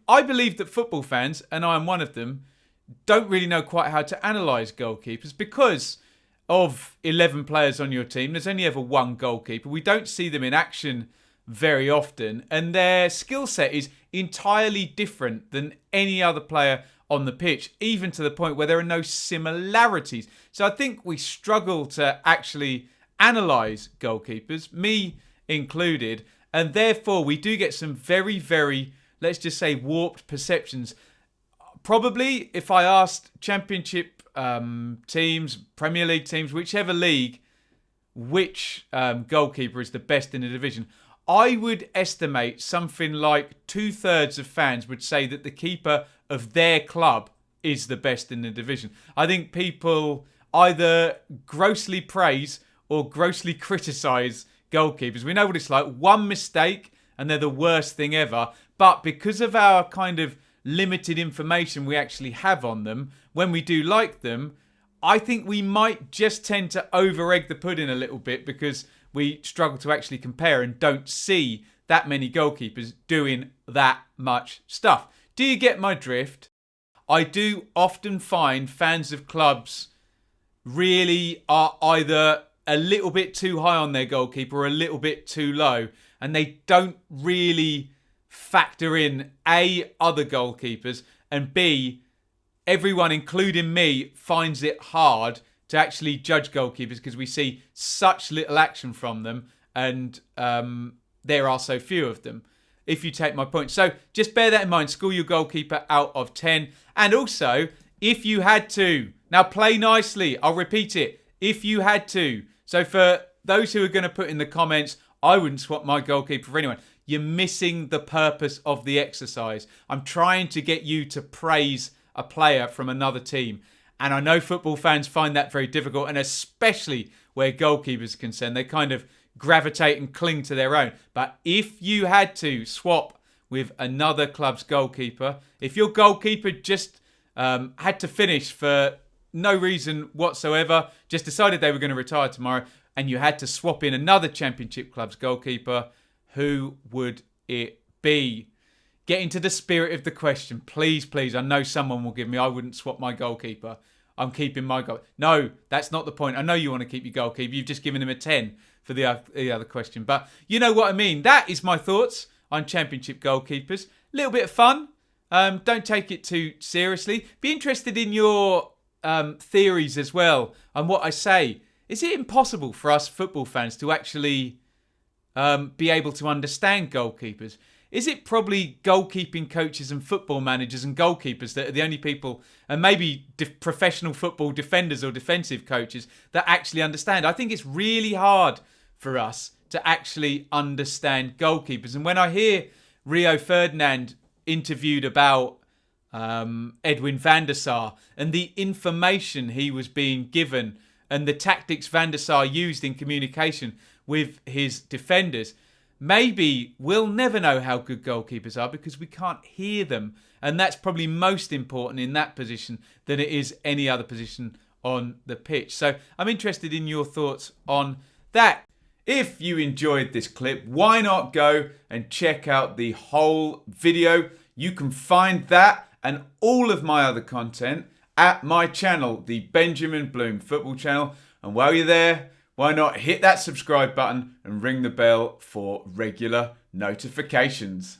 I believe that football fans, and I am one of them, don't really know quite how to analyse goalkeepers because of 11 players on your team. There's only ever one goalkeeper. We don't see them in action very often, and their skill set is entirely different than any other player on the pitch, even to the point where there are no similarities. So I think we struggle to actually analyse goalkeepers, me included, and therefore we do get some very, very, let's just say, warped perceptions. Probably if I asked Championship teams, Premier League teams, whichever league, which goalkeeper is the best in the division, I would estimate something like 2/3 of fans would say that the keeper of their club is the best in the division. I think people either grossly praise or grossly criticise goalkeepers. We know what it's like. One mistake and they're the worst thing ever. But because of our kind of limited information we actually have on them, when we do like them, I think we might just tend to over-egg the pudding a little bit because we struggle to actually compare and don't see that many goalkeepers doing that much stuff. Do you get my drift? I do often find fans of clubs really are either a little bit too high on their goalkeeper or a little bit too low, and they don't really factor in A, other goalkeepers, and B, everyone, including me, finds it hard to actually judge goalkeepers because we see such little action from them and there are so few of them, if you take my point. So just bear that in mind. Score your goalkeeper out of 10. And also, if you had to, now play nicely, I'll repeat it, if you had to. So for those who are going to put in the comments, I wouldn't swap my goalkeeper for anyone. You're missing the purpose of the exercise. I'm trying to get you to praise a player from another team. And I know football fans find that very difficult, and especially where goalkeepers are concerned, they kind of gravitate and cling to their own. But if you had to swap with another club's goalkeeper, if your goalkeeper just had to finish for no reason whatsoever, just decided they were going to retire tomorrow, and you had to swap in another Championship club's goalkeeper, who would it be? Get into the spirit of the question. Please, please. I know someone will give me, I wouldn't swap my goalkeeper. I'm keeping my goal. No, that's not the point. I know you want to keep your goalkeeper. You've just given him a 10 for the other question. But you know what I mean. That is my thoughts on Championship goalkeepers. A little bit of fun. Don't take it too seriously. Be interested in your theories as well on what I say. Is it impossible for us football fans to actually be able to understand goalkeepers? Is it probably goalkeeping coaches and football managers and goalkeepers that are the only people, and maybe professional football defenders or defensive coaches, that actually understand? I think it's really hard for us to actually understand goalkeepers. And when I hear Rio Ferdinand interviewed about Edwin van der Sar and the information he was being given and the tactics van der Sar used in communication with his defenders, maybe we'll never know how good goalkeepers are because we can't hear them. And that's probably most important in that position than it is any other position on the pitch. So I'm interested in your thoughts on that. If you enjoyed this clip, why not go and check out the whole video? You can find that and all of my other content at my channel, the Benjamin Bloom Football Channel. And while you're there, why not hit that subscribe button and ring the bell for regular notifications?